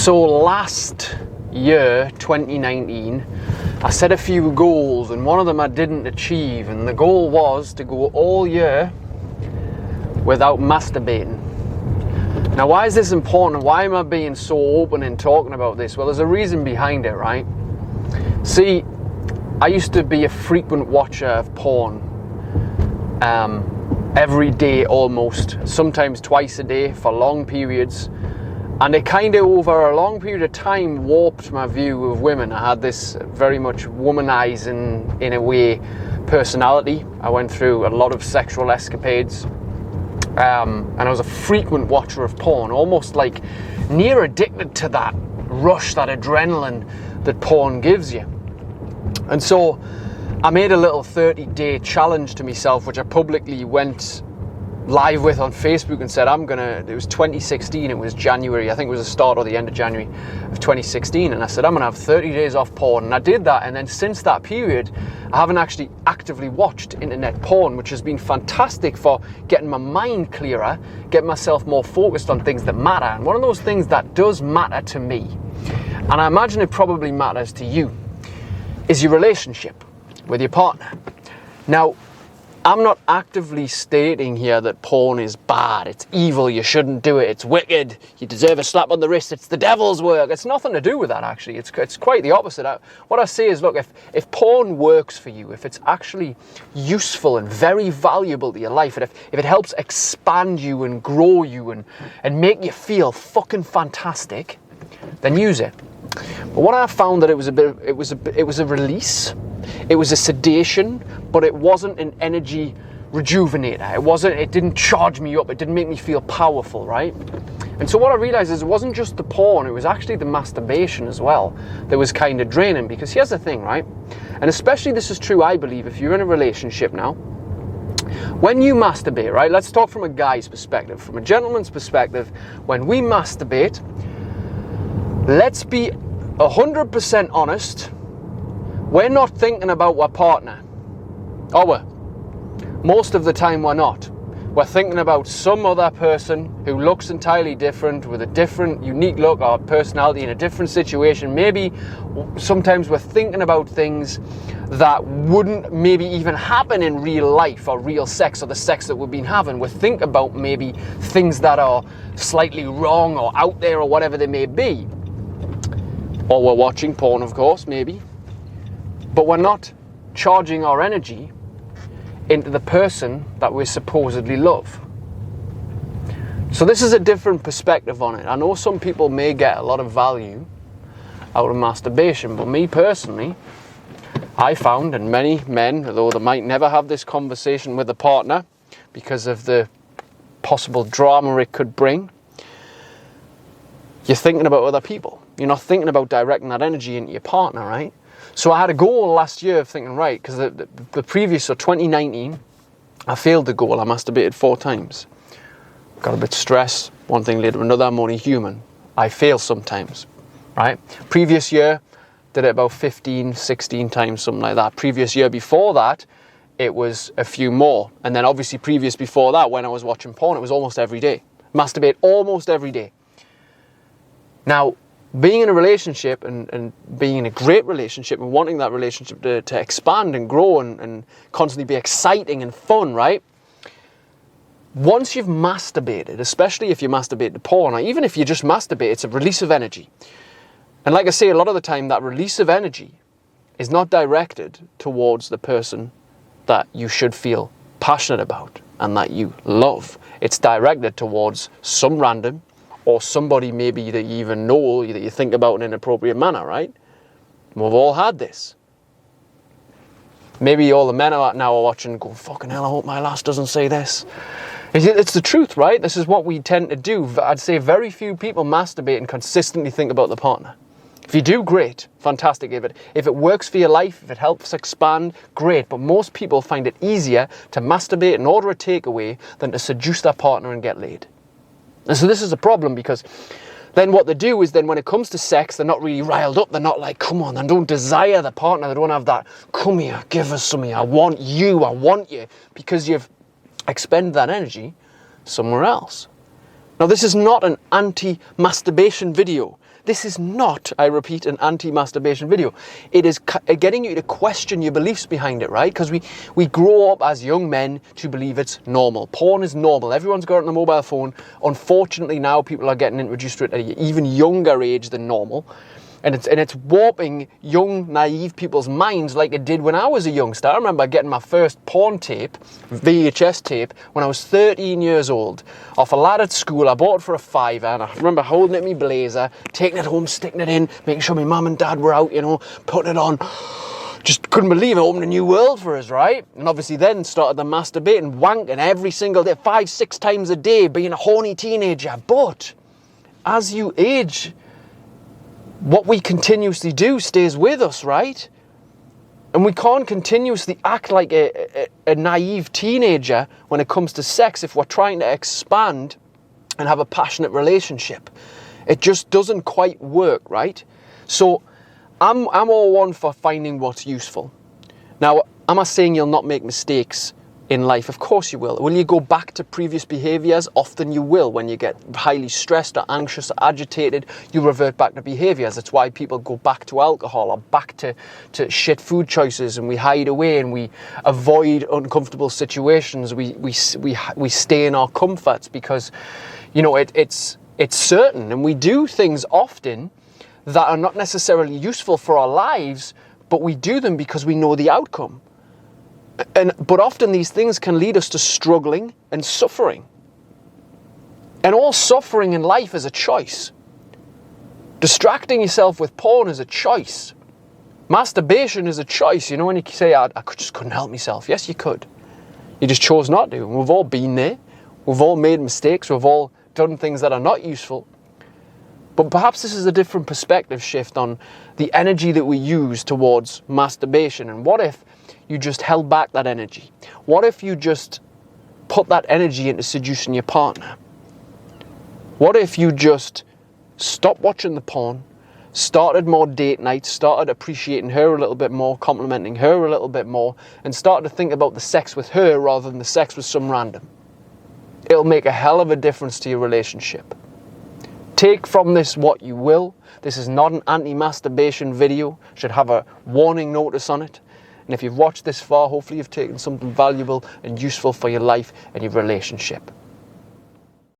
So last year, 2019, I set a few goals and one of them I didn't achieve, and the goal was to go all year without masturbating. Now, why is this important? Why am I being so open and talking about this? Well, there's a reason behind it, right? See, I used to be a frequent watcher of porn. Every day almost, sometimes twice a day for long periods. And it kind of, over a long period of time, warped my view of women. I had this very much womanizing, in a way, personality. I went through a lot of sexual escapades. And I was a frequent watcher of porn, almost like near addicted to that rush, that adrenaline that porn gives you. And so I made a little 30-day challenge to myself, which I publicly went live with on Facebook and said, it was 2016, it was January, I think it was the start or the end of January of 2016, and I said, I'm gonna have 30 days off porn, and I did that, and then since that period, I haven't actually actively watched internet porn, which has been fantastic for getting my mind clearer, getting myself more focused on things that matter, and one of those things that does matter to me, and I imagine it probably matters to you, is your relationship with your partner. Now, I'm not actively stating here that porn is bad, it's evil, you shouldn't do it, it's wicked, you deserve a slap on the wrist, it's the devil's work. It's nothing to do with that, actually. It's quite the opposite. What I say is, look, if porn works for you, if it's actually useful and very valuable to your life, and if it helps expand you and grow you and make you feel fucking fantastic, then use it. But what I found that it was a release, it was a sedation, but it wasn't an energy rejuvenator. It didn't charge me up, it didn't make me feel powerful, right? And so what I realized is it wasn't just the porn, it was actually the masturbation as well that was kind of draining. Because here's the thing, right? And especially this is true, I believe, if you're in a relationship now, when you masturbate, right? Let's talk from a guy's perspective, from a gentleman's perspective. When we masturbate, let's be 100% honest, we're not thinking about our partner, are we? Most of the time we're not. We're thinking about some other person who looks entirely different, with a different, unique look or personality in a different situation. Maybe sometimes we're thinking about things that wouldn't maybe even happen in real life or real sex or the sex that we've been having. We think about maybe things that are slightly wrong or out there or whatever they may be. Or we're watching porn, of course, maybe. But we're not charging our energy into the person that we supposedly love. So this is a different perspective on it. I know some people may get a lot of value out of masturbation, but me personally, I found, and many men, although they might never have this conversation with a partner because of the possible drama it could bring, you're thinking about other people. You're not thinking about directing that energy into your partner, right? So I had a goal last year of thinking, right, because the previous, so 2019, I failed the goal. I masturbated 4 times. Got a bit stressed. One thing led to another. I'm only human. I fail sometimes, right? Previous year, did it about 15, 16 times, something like that. Previous year before that, it was a few more. And then obviously previous before that, when I was watching porn, it was almost every day. Masturbate almost every day. Now, being in a relationship and being in a great relationship and wanting that relationship to expand and grow and constantly be exciting and fun, right? Once you've masturbated, especially if you masturbate to porn, or even if you just masturbate, it's a release of energy. And like I say, a lot of the time, that release of energy is not directed towards the person that you should feel passionate about and that you love. It's directed towards some random or somebody maybe that you even know, that you think about in an appropriate manner, right? We've all had this. Maybe all the men out now are watching and go, fucking hell, I hope my lass doesn't say this. It's the truth, right? This is what we tend to do. I'd say very few people masturbate and consistently think about the partner. If you do, great, fantastic. If it works for your life, if it helps expand, great. But most people find it easier to masturbate and order a takeaway than to seduce their partner and get laid. And so this is a problem, because then what they do is then when it comes to sex, they're not really riled up. They're not like, come on, they don't desire the partner. They don't have that, come here, give us something. I want you, because you've expended that energy somewhere else. Now, this is not an anti-masturbation video. This is not, I repeat, an anti-masturbation video. It is getting you to question your beliefs behind it, right? Because we grow up as young men to believe it's normal. Porn is normal. Everyone's got it on a mobile phone. Unfortunately, now people are getting introduced to it at an even younger age than normal. And it's warping young, naive people's minds like it did when I was a youngster. I remember getting my first porn tape, VHS tape, when I was 13 years old. Off a lad at school, I bought it for $5, and I remember holding it in my blazer, taking it home, sticking it in, making sure my mum and dad were out, you know, putting it on. Just couldn't believe it, opened a new world for us, right? And obviously then started the masturbating, wanking every single day, 5-6 times a day, being a horny teenager. But as you age, what we continuously do stays with us, right? And we can't continuously act like a naive teenager when it comes to sex if we're trying to expand and have a passionate relationship. It just doesn't quite work, right? So I'm all one for finding what's useful. Now, am I saying you'll not make mistakes in life? Of course you will. Will you go back to previous behaviors? Often you will. When you get highly stressed or anxious or agitated, you revert back to behaviors. That's why people go back to alcohol or back to shit food choices, and we hide away and we avoid uncomfortable situations. We stay in our comforts because, you know, it's certain, and we do things often that are not necessarily useful for our lives, but we do them because we know the outcome. But often these things can lead us to struggling and suffering. And all suffering in life is a choice. Distracting yourself with porn is a choice. Masturbation is a choice. You know, when you say, I just couldn't help myself. Yes, you could. You just chose not to. And we've all been there. We've all made mistakes. We've all done things that are not useful. But perhaps this is a different perspective shift on the energy that we use towards masturbation. And what if you just held back that energy? What if you just put that energy into seducing your partner? What if you just stopped watching the porn, started more date nights, started appreciating her a little bit more, complimenting her a little bit more, and started to think about the sex with her rather than the sex with some random? It'll make a hell of a difference to your relationship. Take from this what you will. This is not an anti-masturbation video. It should have a warning notice on it. And if you've watched this far, hopefully you've taken something valuable and useful for your life and your relationship.